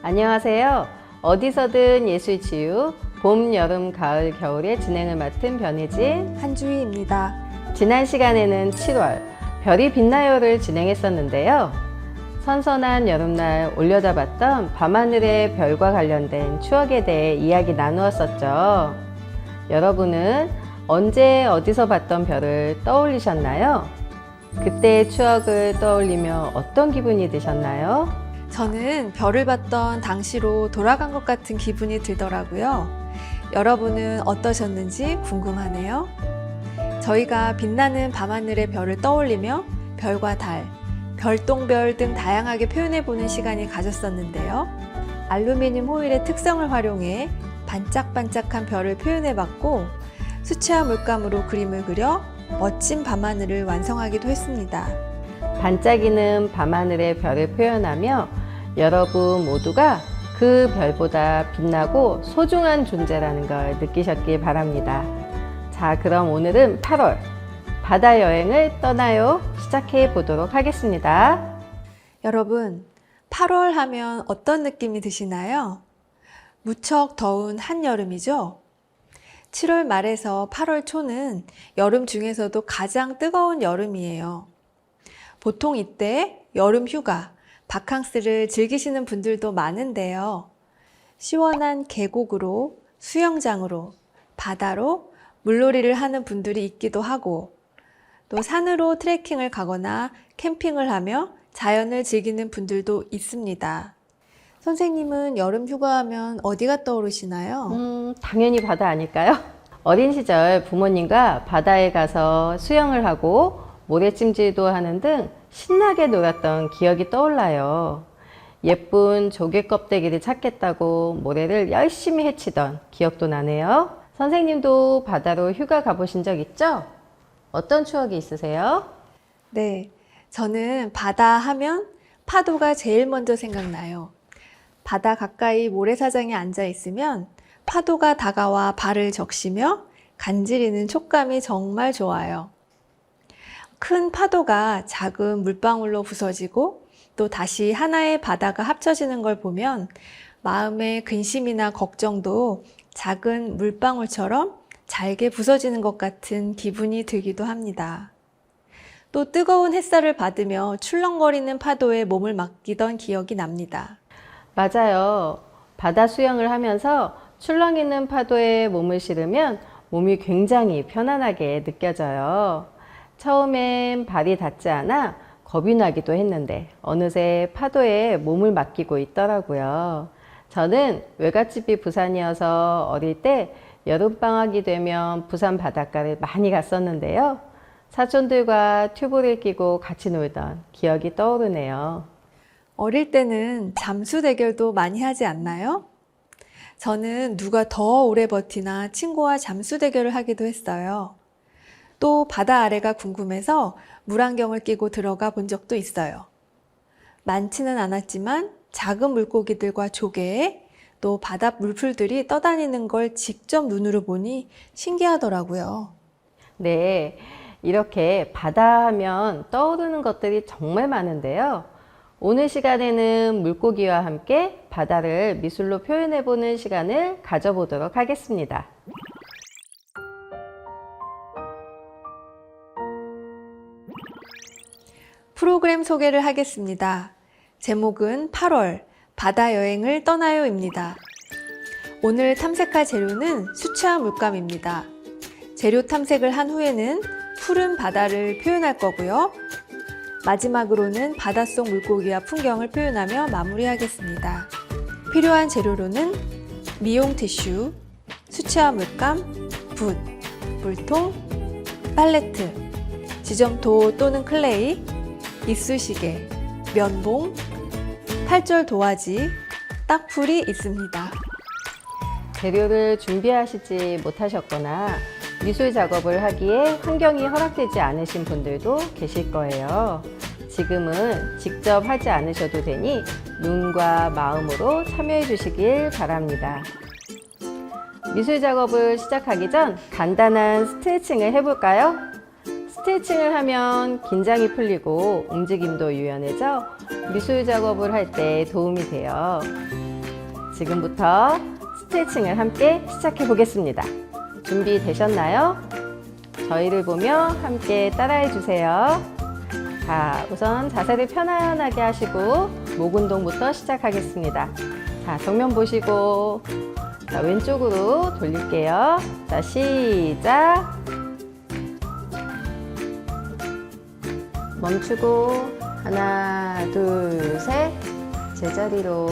안녕하세요. 어디서든 예술치유 봄, 여름, 가을, 겨울에 진행을 맡은 변혜진, 한주희입니다. 지난 시간에는 7월 별이 빛나요를 진행했었는데요. 선선한 여름날 올려다봤던 밤하늘의 별과 관련된 추억에 대해 이야기 나누었었죠. 여러분은 언제 어디서 봤던 별을 떠올리셨나요? 그때의 추억을 떠올리며 어떤 기분이 드셨나요? 저는 별을 봤던 당시로 돌아간 것 같은 기분이 들더라고요. 여러분은 어떠셨는지 궁금하네요. 저희가 빛나는 밤하늘의 별을 떠올리며 별과 달, 별똥별 등 다양하게 표현해보는 시간을 가졌었는데요. 알루미늄 호일의 특성을 활용해 반짝반짝한 별을 표현해봤고 수채화 물감으로 그림을 그려 멋진 밤하늘을 완성하기도 했습니다. 반짝이는 밤하늘의 별을 표현하며 여러분 모두가 그 별보다 빛나고 소중한 존재라는 걸 느끼셨길 바랍니다. 자, 그럼 오늘은 8월 바다 여행을 떠나요 시작해 보도록 하겠습니다. 여러분, 8월 하면 어떤 느낌이 드시나요? 무척 더운 한여름이죠? 7월 말에서 8월 초는 여름 중에서도 가장 뜨거운 여름이에요. 보통 이때 여름 휴가, 바캉스를 즐기시는 분들도 많은데요. 시원한 계곡으로, 수영장으로, 바다로 물놀이를 하는 분들이 있기도 하고 또 산으로 트레킹을 가거나 캠핑을 하며 자연을 즐기는 분들도 있습니다. 선생님은 여름 휴가하면 어디가 떠오르시나요? 당연히 바다 아닐까요? 어린 시절 부모님과 바다에 가서 수영을 하고 모래찜질도 하는 등 신나게 놀았던 기억이 떠올라요. 예쁜 조개 껍데기를 찾겠다고 모래를 열심히 헤치던 기억도 나네요. 선생님도 바다로 휴가 가보신 적 있죠? 어떤 추억이 있으세요? 네, 저는 바다 하면 파도가 제일 먼저 생각나요. 바다 가까이 모래사장에 앉아 있으면 파도가 다가와 발을 적시며 간지리는 촉감이 정말 좋아요. 큰 파도가 작은 물방울로 부서지고 또 다시 하나의 바다가 합쳐지는 걸 보면 마음의 근심이나 걱정도 작은 물방울처럼 잘게 부서지는 것 같은 기분이 들기도 합니다. 또 뜨거운 햇살을 받으며 출렁거리는 파도에 몸을 맡기던 기억이 납니다. 맞아요. 바다 수영을 하면서 출렁이는 파도에 몸을 실으면 몸이 굉장히 편안하게 느껴져요. 처음엔 발이 닿지 않아 겁이 나기도 했는데 어느새 파도에 몸을 맡기고 있더라고요. 저는 외갓집이 부산이어서 어릴 때 여름방학이 되면 부산 바닷가를 많이 갔었는데요. 사촌들과 튜브를 끼고 같이 놀던 기억이 떠오르네요. 어릴 때는 잠수 대결도 많이 하지 않나요? 저는 누가 더 오래 버티나 친구와 잠수 대결을 하기도 했어요. 또 바다 아래가 궁금해서 물안경을 끼고 들어가 본 적도 있어요. 많지는 않았지만 작은 물고기들과 조개, 또 바다 물풀들이 떠다니는 걸 직접 눈으로 보니 신기하더라고요. 네, 이렇게 바다 하면 떠오르는 것들이 정말 많은데요. 오늘 시간에는 물고기와 함께 바다를 미술로 표현해보는 시간을 가져보도록 하겠습니다. 프로그램 소개를 하겠습니다. 제목은 8월 바다 여행을 떠나요입니다. 오늘 탐색할 재료는 수채화 물감입니다. 재료 탐색을 한 후에는 푸른 바다를 표현할 거고요. 마지막으로는 바닷속 물고기와 풍경을 표현하며 마무리하겠습니다. 필요한 재료로는 미용 티슈, 수채화 물감, 붓, 물통, 팔레트, 지점토 또는 클레이, 이쑤시개, 면봉, 팔절 도화지, 딱풀이 있습니다. 재료를 준비하시지 못하셨거나 미술 작업을 하기에 환경이 허락되지 않으신 분들도 계실 거예요. 지금은 직접 하지 않으셔도 되니 눈과 마음으로 참여해 주시길 바랍니다. 미술 작업을 시작하기 전 간단한 스트레칭을 해볼까요? 스트레칭을 하면 긴장이 풀리고 움직임도 유연해져 미술 작업을 할 때 도움이 돼요. 지금부터 스트레칭을 함께 시작해 보겠습니다. 준비되셨나요? 저희를 보며 함께 따라해 주세요. 자, 우선 자세를 편안하게 하시고 목 운동부터 시작하겠습니다. 자, 정면 보시고 자, 왼쪽으로 돌릴게요. 자, 시작. 멈추고 하나, 둘, 셋. 제자리로.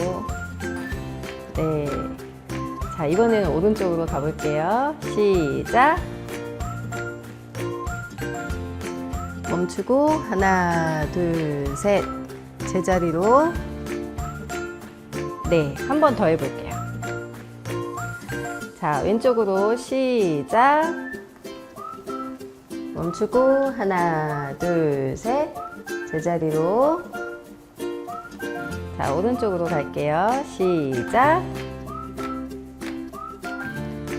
네. 자, 이번에는 오른쪽으로 가볼게요. 시작. 멈추고 하나, 둘, 셋. 제자리로. 네, 한 번 더 해볼게요. 자, 왼쪽으로 시작. 멈추고 하나, 둘, 셋. 제자리로. 자, 오른쪽으로 갈게요. 시작.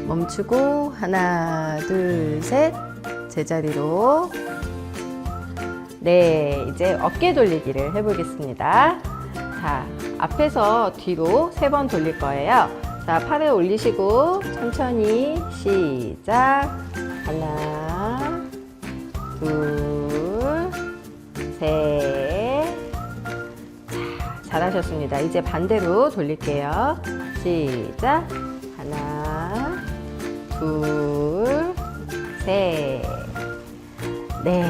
멈추고 하나, 둘, 셋. 제자리로. 네, 이제 어깨 돌리기를 해보겠습니다. 자, 앞에서 뒤로 3번 돌릴 거예요. 자, 팔을 올리시고 천천히 시작. 하나, 둘, 셋. 자, 잘하셨습니다. 이제 반대로 돌릴게요. 시작. 하나, 둘, 셋. 네.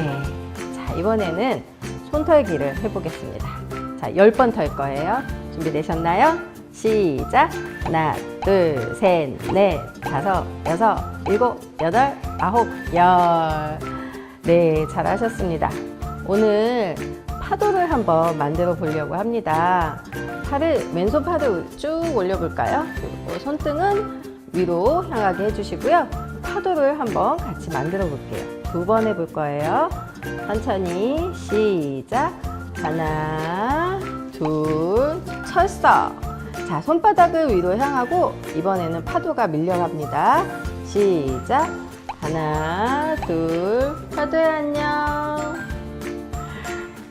자, 이번에는 손털기를 해보겠습니다. 자, 10번 털 거예요. 준비되셨나요? 시작. 하나, 둘, 셋, 넷, 다섯, 여섯, 일곱, 여덟, 아홉, 열. 네, 잘하셨습니다. 오늘 파도를 한번 만들어 보려고 합니다. 왼손 팔을 쭉 올려볼까요? 그리고 손등은 위로 향하게 해주시고요. 파도를 한번 같이 만들어 볼게요. 2번 해볼 거예요. 천천히 시작. 하나, 둘, 철서. 자, 손바닥을 위로 향하고 이번에는 파도가 밀려갑니다. 시작. 하나, 둘, 파도야 안녕.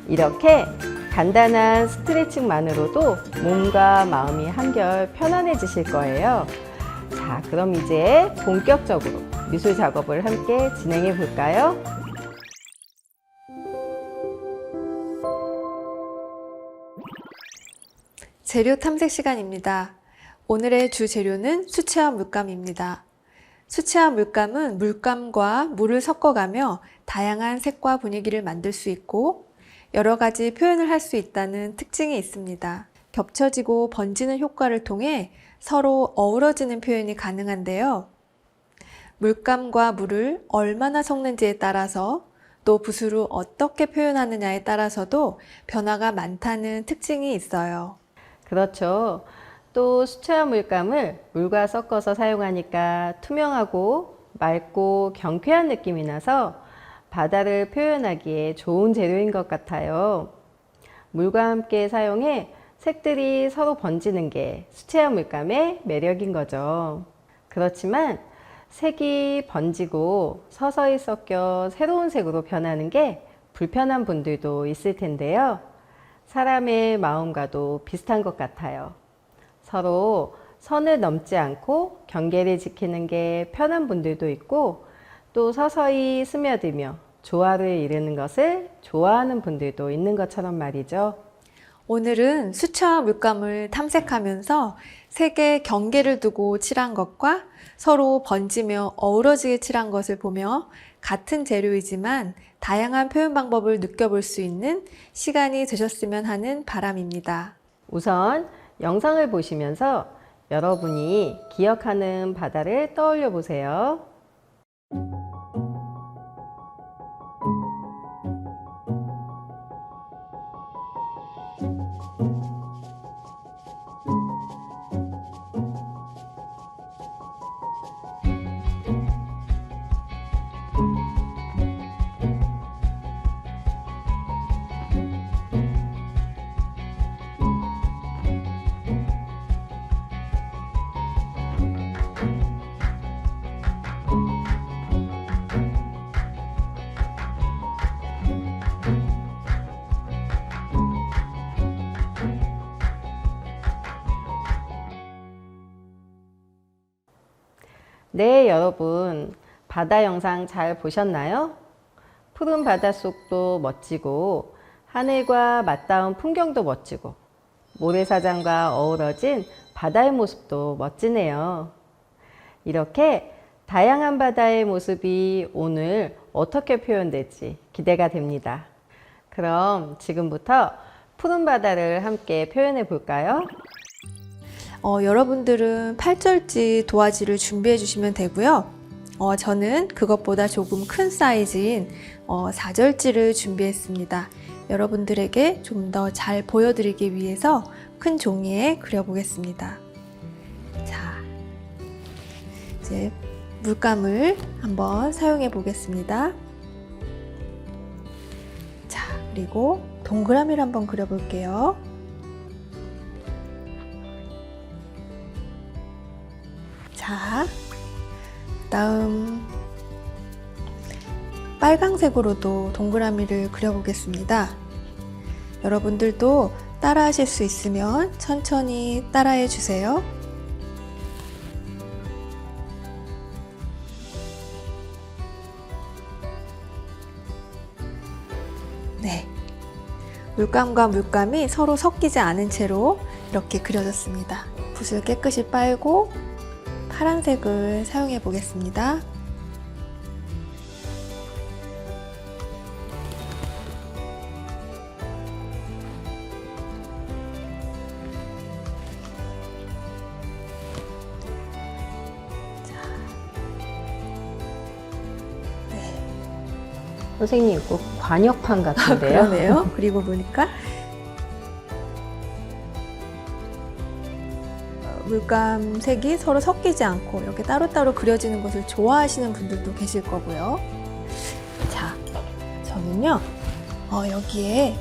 이렇게 간단한 스트레칭만으로도 몸과 마음이 한결 편안해지실 거예요. 자, 그럼 이제 본격적으로 미술 작업을 함께 진행해 볼까요? 재료 탐색 시간입니다. 오늘의 주 재료는 수채화 물감입니다. 수채화 물감은 물감과 물을 섞어가며 다양한 색과 분위기를 만들 수 있고 여러 가지 표현을 할 수 있다는 특징이 있습니다. 겹쳐지고 번지는 효과를 통해 서로 어우러지는 표현이 가능한데요. 물감과 물을 얼마나 섞는지에 따라서 또 붓으로 어떻게 표현하느냐에 따라서도 변화가 많다는 특징이 있어요. 그렇죠. 또 수채화 물감을 물과 섞어서 사용하니까 투명하고 맑고 경쾌한 느낌이 나서 바다를 표현하기에 좋은 재료인 것 같아요. 물과 함께 사용해 색들이 서로 번지는 게 수채화 물감의 매력인 거죠. 그렇지만 색이 번지고 서서히 섞여 새로운 색으로 변하는 게 불편한 분들도 있을 텐데요. 사람의 마음과도 비슷한 것 같아요. 서로 선을 넘지 않고 경계를 지키는 게 편한 분들도 있고 또 서서히 스며들며 조화를 이루는 것을 좋아하는 분들도 있는 것처럼 말이죠. 오늘은 수채화 물감을 탐색하면서 색의 경계를 두고 칠한 것과 서로 번지며 어우러지게 칠한 것을 보며 같은 재료이지만 다양한 표현 방법을 느껴볼 수 있는 시간이 되셨으면 하는 바람입니다. 우선 영상을 보시면서 여러분이 기억하는 바다를 떠올려 보세요. 네, 여러분. 바다 영상 잘 보셨나요? 푸른 바닷속도 멋지고 하늘과 맞닿은 풍경도 멋지고 모래사장과 어우러진 바다의 모습도 멋지네요. 이렇게 다양한 바다의 모습이 오늘 어떻게 표현될지 기대가 됩니다. 그럼 지금부터 푸른 바다를 함께 표현해 볼까요? 여러분들은 8절지 도화지를 준비해 주시면 되고요. 저는 그것보다 조금 큰 사이즈인 4절지를 준비했습니다. 여러분들에게 좀 더 잘 보여드리기 위해서 큰 종이에 그려보겠습니다. 자, 이제 물감을 한번 사용해 보겠습니다. 자, 그리고 동그라미를 한번 그려볼게요. 자, 다음 빨강색으로도 동그라미를 그려보겠습니다. 여러분들도 따라 하실 수 있으면 천천히 따라해 주세요. 네. 물감과 물감이 서로 섞이지 않은 채로 이렇게 그려졌습니다. 붓을 깨끗이 빨고 파란색을 사용해 보겠습니다. 선생님, 꼭 관역판 같은데요? 그러네요. 그리고 보니까 물감 색이 서로 섞이지 않고 이렇게 따로따로 그려지는 것을 좋아하시는 분들도 계실 거고요. 자, 저는요, 여기에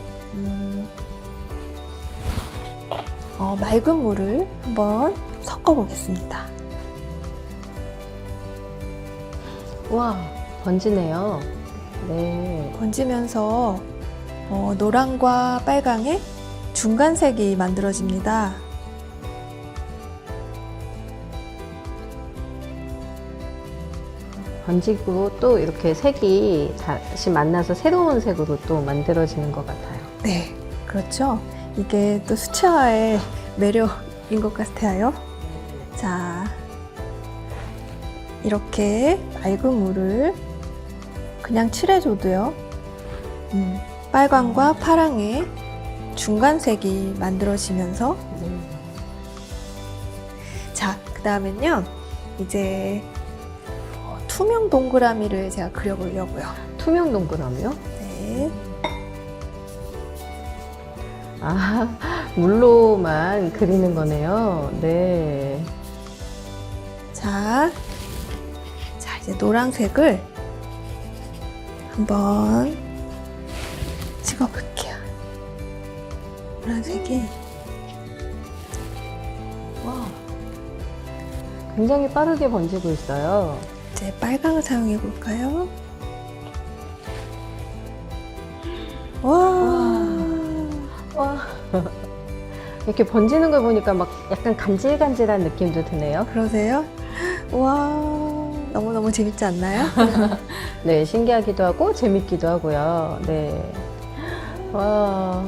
맑은 물을 한번 섞어 보겠습니다. 와, 번지네요. 네. 번지면서 노랑과 빨강의 중간색이 만들어집니다. 번지고 또 이렇게 색이 다시 만나서 새로운 색으로 또 만들어지는 것 같아요. 네, 그렇죠. 이게 또 수채화의 매력인 것 같아요. 자, 이렇게 맑은 물을 그냥 칠해줘도요. 빨강과 파랑의 중간색이 만들어지면서 자, 그 다음엔요. 이제 투명 동그라미를 제가 그려보려고요. 투명 동그라미요? 네. 아, 물로만 그리는 거네요. 네. 자, 이제 노란색을 한번 찍어볼게요. 노란색이 와, 굉장히 빠르게 번지고 있어요. 이제 빨강을 사용해 볼까요? 와, 이렇게 번지는 걸 보니까 막 약간 간질간질한 느낌도 드네요. 그러세요? 와, 너무너무 재밌지 않나요? 네, 신기하기도 하고 재밌기도 하고요. 네. 와.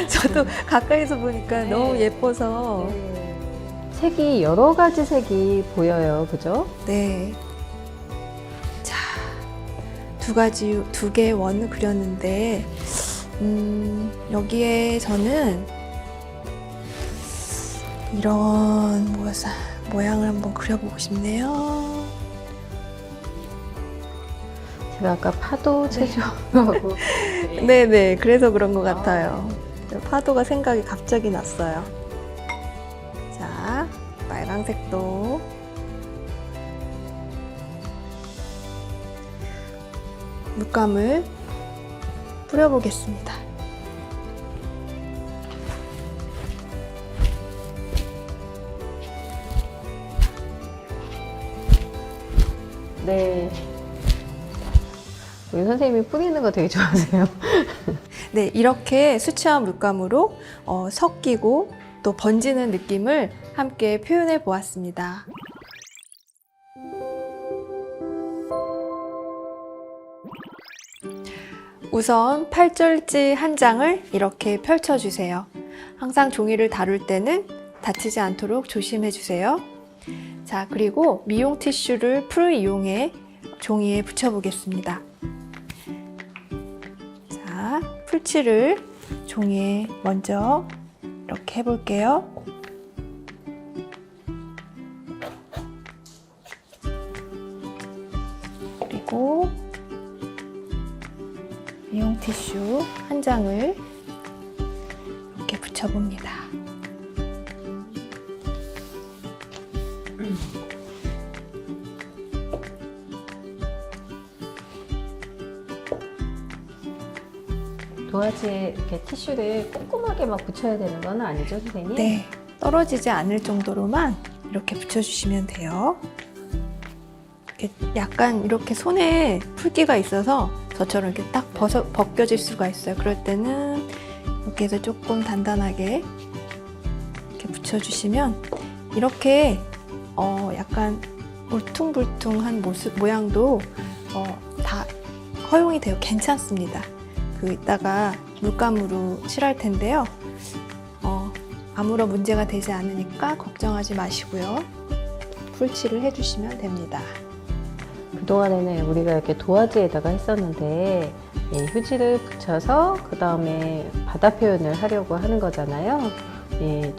저도 가까이서 보니까 네. 너무 예뻐서 색이 여러 가지 색이 보여요. 그죠? 네. 자, 두 개의 원을 그렸는데, 여기에 저는 이런 모양을 한번 그려보고 싶네요. 제가 아까 파도 체조하고 네네, 그래서 그런 것 같아요. 파도가 생각이 갑자기 났어요. 자, 빨강색도 물감을 뿌려보겠습니다. 네. 우리 선생님이 뿌리는 거 되게 좋아하세요. 네, 이렇게 수채화 물감으로 섞이고 또 번지는 느낌을 함께 표현해 보았습니다. 우선 팔절지 한 장을 이렇게 펼쳐주세요. 항상 종이를 다룰 때는 다치지 않도록 조심해 주세요. 자, 그리고 미용 티슈를 풀을 이용해 종이에 붙여보겠습니다. 자, 풀칠을 종이에 먼저 이렇게 해볼게요. 그리고 미용 티슈 한 장을 이렇게 붙여봅니다. 도화지에 이렇게 티슈를 꼼꼼하게 막 붙여야 되는 건 아니죠, 선생님? 네, 떨어지지 않을 정도로만 이렇게 붙여주시면 돼요. 이렇게 약간 이렇게 손에 풀기가 있어서 저처럼 이렇게 딱 벗겨질 수가 있어요. 그럴 때는 이렇게 해서 조금 단단하게 이렇게 붙여주시면 이렇게 약간 울퉁불퉁한 모양도 다 허용이 돼요. 괜찮습니다. 이따가 물감으로 칠할 텐데요. 아무런 문제가 되지 않으니까 걱정하지 마시고요. 풀칠을 해주시면 됩니다. 그동안에는 우리가 이렇게 도화지에다가 했었는데 이 휴지를 붙여서 그 다음에 바다 표현을 하려고 하는 거잖아요. 예,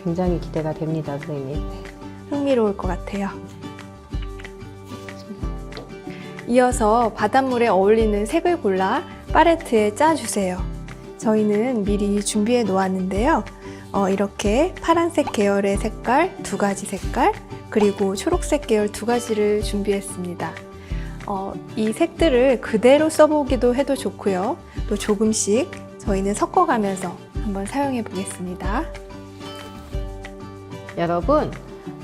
굉장히 기대가 됩니다, 선생님. 흥미로울 것 같아요. 이어서 바닷물에 어울리는 색을 골라 팔레트에 짜주세요. 저희는 미리 준비해 놓았는데요. 이렇게 파란색 계열의 색깔 2가지 색깔, 그리고 초록색 계열 2가지를 준비했습니다. 이 색들을 그대로 써보기도 해도 좋고요. 또 조금씩 저희는 섞어가면서 한번 사용해 보겠습니다. 여러분,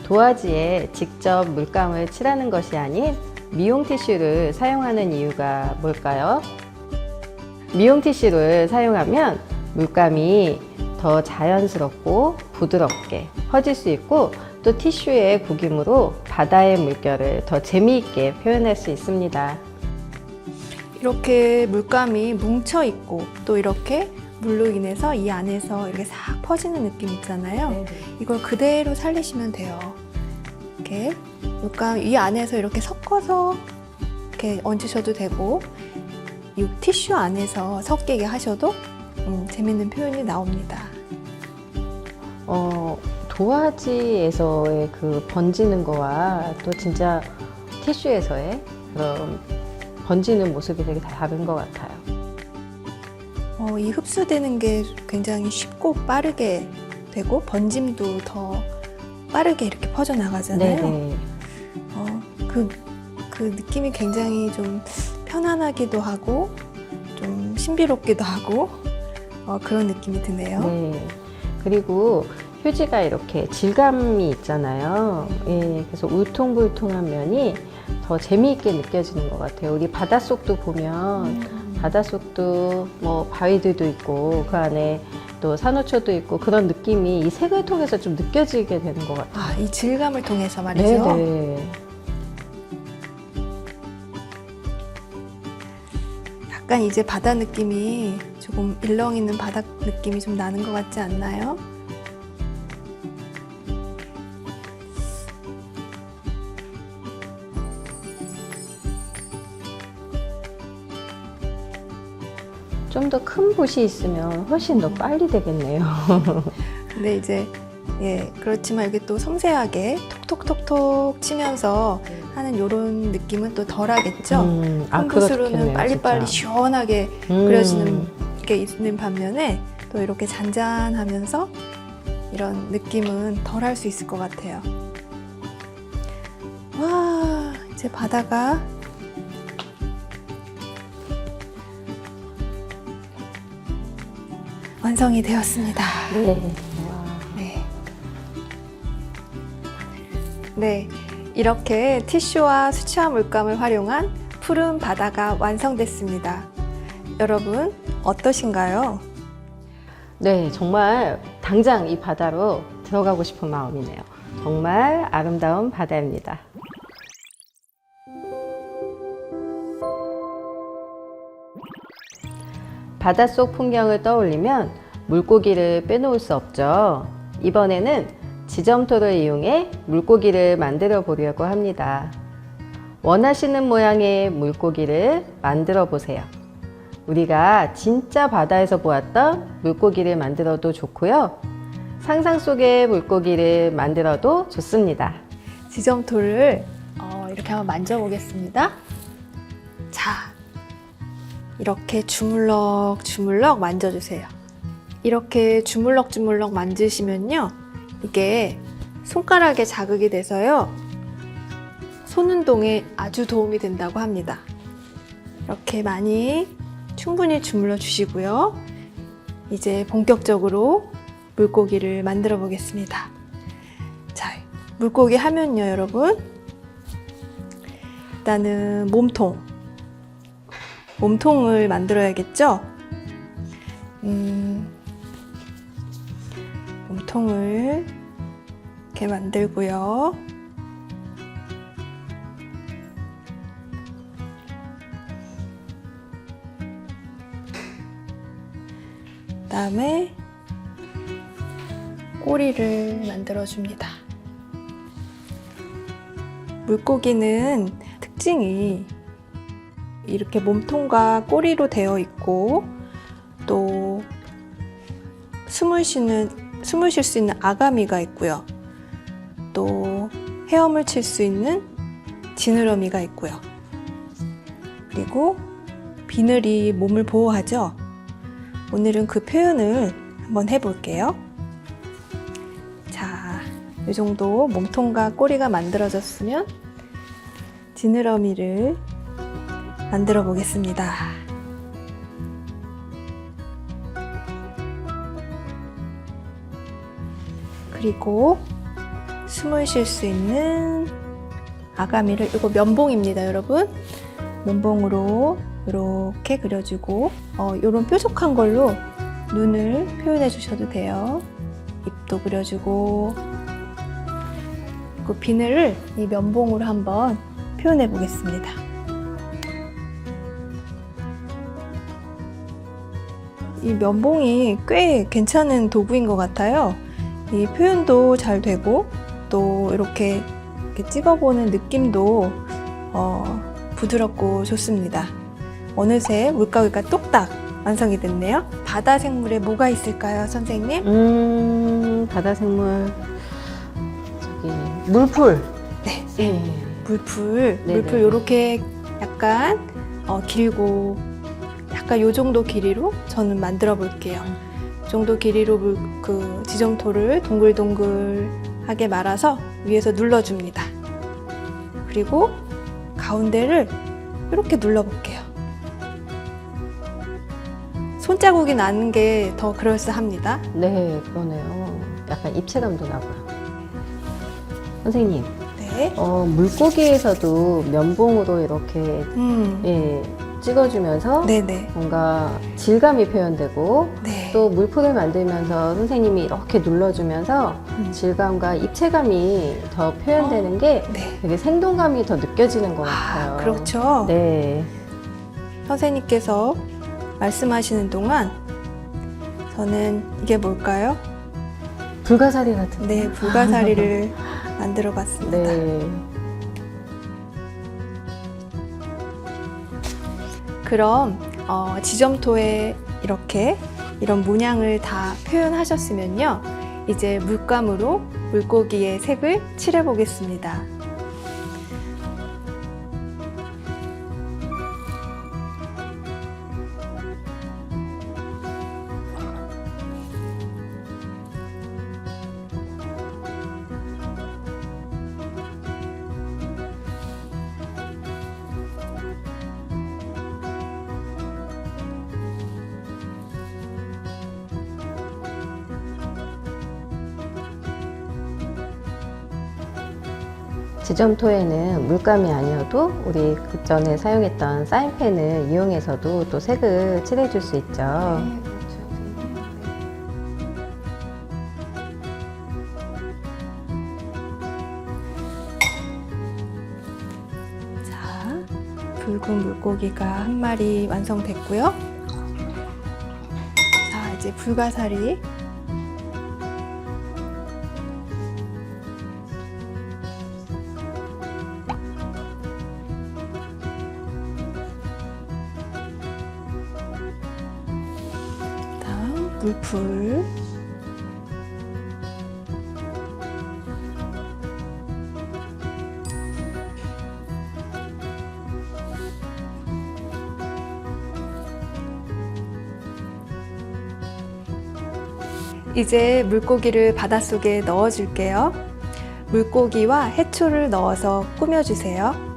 도화지에 직접 물감을 칠하는 것이 아닌 미용 티슈를 사용하는 이유가 뭘까요? 미용 티슈를 사용하면 물감이 더 자연스럽고 부드럽게 퍼질 수 있고 또 티슈의 구김으로 바다의 물결을 더 재미있게 표현할 수 있습니다. 이렇게 물감이 뭉쳐 있고 또 이렇게 물로 인해서 이 안에서 이렇게 싹 퍼지는 느낌 있잖아요. 네네. 이걸 그대로 살리시면 돼요. 이렇게 물감 이 안에서 이렇게 섞어서 이렇게 얹으셔도 되고 이 티슈 안에서 섞이게 하셔도 재밌는 표현이 나옵니다. 도화지에서의 그 번지는 거와 또 진짜 티슈에서의 그런 번지는 모습이 되게 다른 것 같아요. 이 흡수되는 게 굉장히 쉽고 빠르게 되고 번짐도 더 빠르게 이렇게 퍼져나가잖아요. 네네. 그 느낌이 굉장히 좀 편안하기도 하고 좀 신비롭기도 하고 그런 느낌이 드네요. 네. 그리고 휴지가 이렇게 질감이 있잖아요. 예, 그래서 울퉁불퉁한 면이 더 재미있게 느껴지는 것 같아요. 우리 바닷속도 보면 바닷속도 뭐 바위들도 있고 그 안에 또 산호초도 있고 그런 느낌이 이 색을 통해서 좀 느껴지게 되는 것 같아요. 이 질감을 통해서 말이죠. 네네. 약간 이제 바다 느낌이 조금 일렁 있는 바다 느낌이 좀 나는 것 같지 않나요? 좀 더 큰 붓이 있으면 훨씬 더 빨리 되겠네요. 근데 이제 그렇지만 이게 또 섬세하게 톡톡톡톡 치면서 하는 이런 느낌은 또 덜하겠죠. 큰 붓으로는 빨리빨리 진짜. 시원하게 그려지는 게 있는 반면에 또 이렇게 잔잔하면서 이런 느낌은 덜 할 수 있을 것 같아요. 와, 이제 바다가 완성이 되었습니다. 네. 네, 이렇게 티슈와 수채화 물감을 활용한 푸른 바다가 완성됐습니다. 여러분 어떠신가요? 네, 정말 당장 이 바다로 들어가고 싶은 마음이네요. 정말 아름다운 바다입니다. 바닷속 풍경을 떠올리면 물고기를 빼놓을 수 없죠. 이번에는 지점토를 이용해 물고기를 만들어 보려고 합니다. 원하시는 모양의 물고기를 만들어 보세요. 우리가 진짜 바다에서 보았던 물고기를 만들어도 좋고요. 상상 속의 물고기를 만들어도 좋습니다. 지점토를 이렇게 한번 만져보겠습니다. 자, 이렇게 주물럭 주물럭 만져주세요. 이렇게 주물럭 주물럭 만지시면요, 이게 손가락에 자극이 돼서요, 손 운동에 아주 도움이 된다고 합니다. 이렇게 많이 충분히 주물러 주시고요. 이제 본격적으로 물고기를 만들어 보겠습니다. 자, 물고기 하면요, 여러분, 일단은 몸통을 만들어야겠죠? 몸통을 이렇게 만들고요. 그다음에 꼬리를 만들어줍니다. 물고기는 특징이 이렇게 몸통과 꼬리로 되어 있고, 또 숨을 쉴 수 있는 아가미가 있고요. 또 헤엄을 칠 수 있는 지느러미가 있고요. 그리고 비늘이 몸을 보호하죠. 오늘은 그 표현을 한번 해볼게요. 자, 이 정도 몸통과 꼬리가 만들어졌으면 지느러미를 만들어 보겠습니다. 그리고 숨을 쉴 수 있는 아가미를, 이거 면봉입니다, 여러분. 면봉으로 이렇게 그려주고, 이런 뾰족한 걸로 눈을 표현해 주셔도 돼요. 입도 그려주고, 그 비늘을 이 면봉으로 한번 표현해 보겠습니다. 이 면봉이 꽤 괜찮은 도구인 것 같아요. 이 표현도 잘 되고, 또 이렇게 찍어보는 느낌도 부드럽고 좋습니다. 어느새 물고기가 뚝딱 완성이 됐네요. 바다 생물에 뭐가 있을까요, 선생님? 바다 생물, 물풀. 네, 네. 물풀. 네네. 물풀 요렇게 약간 길고, 약간 요 정도 길이로 저는 만들어 볼게요. 이 정도 길이로 그 지점토를 동글동글하게 말아서 위에서 눌러줍니다. 그리고 가운데를 이렇게 눌러볼게요. 손자국이 나는 게 더 그럴싸합니다. 네, 그러네요. 약간 입체감도 나고요. 선생님, 네. 물고기에서도 면봉으로 이렇게 예, 찍어주면서 네네. 뭔가 질감이 표현되고, 네. 또 물풀을 만들면서 선생님이 이렇게 눌러주면서 질감과 입체감이 더 표현되는 게 네. 되게 생동감이 더 느껴지는 것 같아요. 그렇죠. 네. 선생님께서 말씀하시는 동안 저는 이게 뭘까요? 불가사리 같은. 네, 불가사리를 만들어 봤습니다. 네. 그럼 지점토에 이렇게 이런 문양을 다 표현하셨으면요, 이제 물감으로 물고기의 색을 칠해 보겠습니다. 지점토에는 물감이 아니어도 우리 그전에 사용했던 사인펜을 이용해서도 또 색을 칠해줄 수 있죠. 네, 그렇죠. 붉은 물고기가 한 마리 완성됐고요. 자, 이제 불가사리. 다음 물풀. 이제 물고기를 바닷속에 넣어줄게요. 물고기와 해초를 넣어서 꾸며주세요.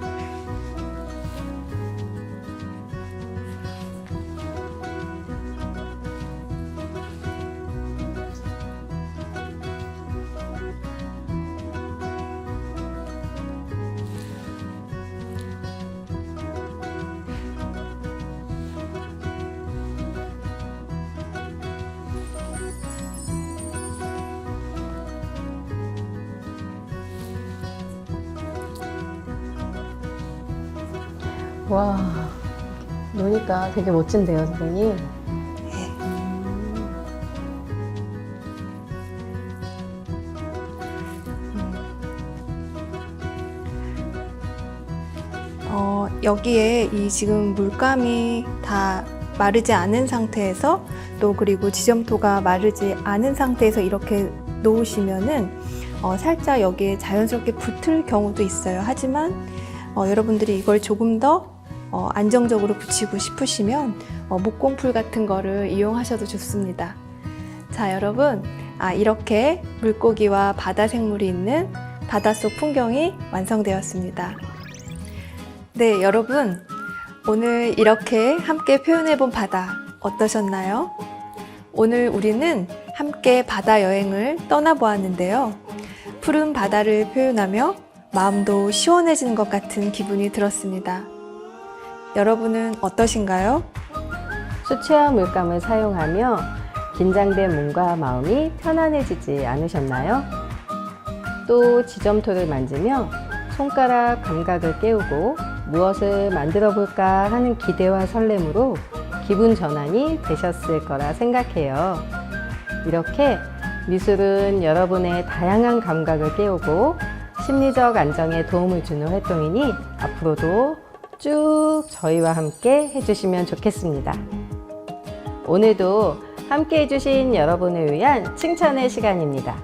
와, 노니까 되게 멋진데요, 선생님. 여기에 이 지금 물감이 다 마르지 않은 상태에서 또 그리고 지점토가 마르지 않은 상태에서 이렇게 놓으시면은 살짝 여기에 자연스럽게 붙을 경우도 있어요. 하지만 여러분들이 이걸 조금 더 안정적으로 붙이고 싶으시면 목공풀 같은 거를 이용하셔도 좋습니다. 자, 여러분, 이렇게 물고기와 바다 생물이 있는 바닷속 풍경이 완성되었습니다. 네, 여러분, 오늘 이렇게 함께 표현해본 바다 어떠셨나요? 오늘 우리는 함께 바다 여행을 떠나보았는데요. 푸른 바다를 표현하며 마음도 시원해지는 것 같은 기분이 들었습니다. 여러분은 어떠신가요? 수채화 물감을 사용하며 긴장된 몸과 마음이 편안해지지 않으셨나요? 또 지점토를 만지며 손가락 감각을 깨우고 무엇을 만들어 볼까 하는 기대와 설렘으로 기분 전환이 되셨을 거라 생각해요. 이렇게 미술은 여러분의 다양한 감각을 깨우고 심리적 안정에 도움을 주는 활동이니 앞으로도 쭉 저희와 함께 해주시면 좋겠습니다. 오늘도 함께 해주신 여러분을 위한 칭찬의 시간입니다.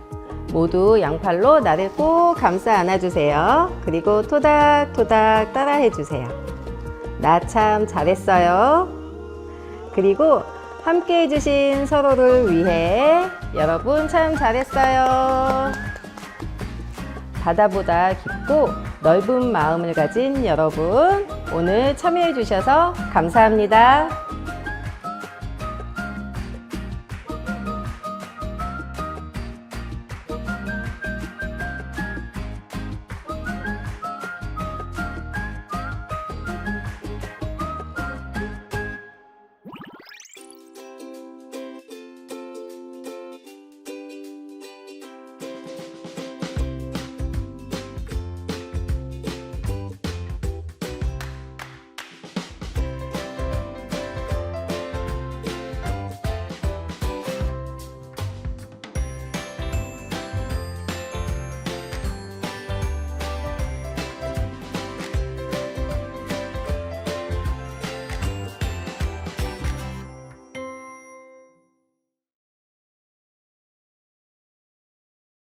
모두 양팔로 나를 꼭 감싸 안아주세요. 그리고 토닥토닥 따라 해주세요. 나 참 잘했어요. 그리고 함께 해주신 서로를 위해 여러분 참 잘했어요. 바다보다 깊고 넓은 마음을 가진 여러분, 오늘 참여해 주셔서 감사합니다.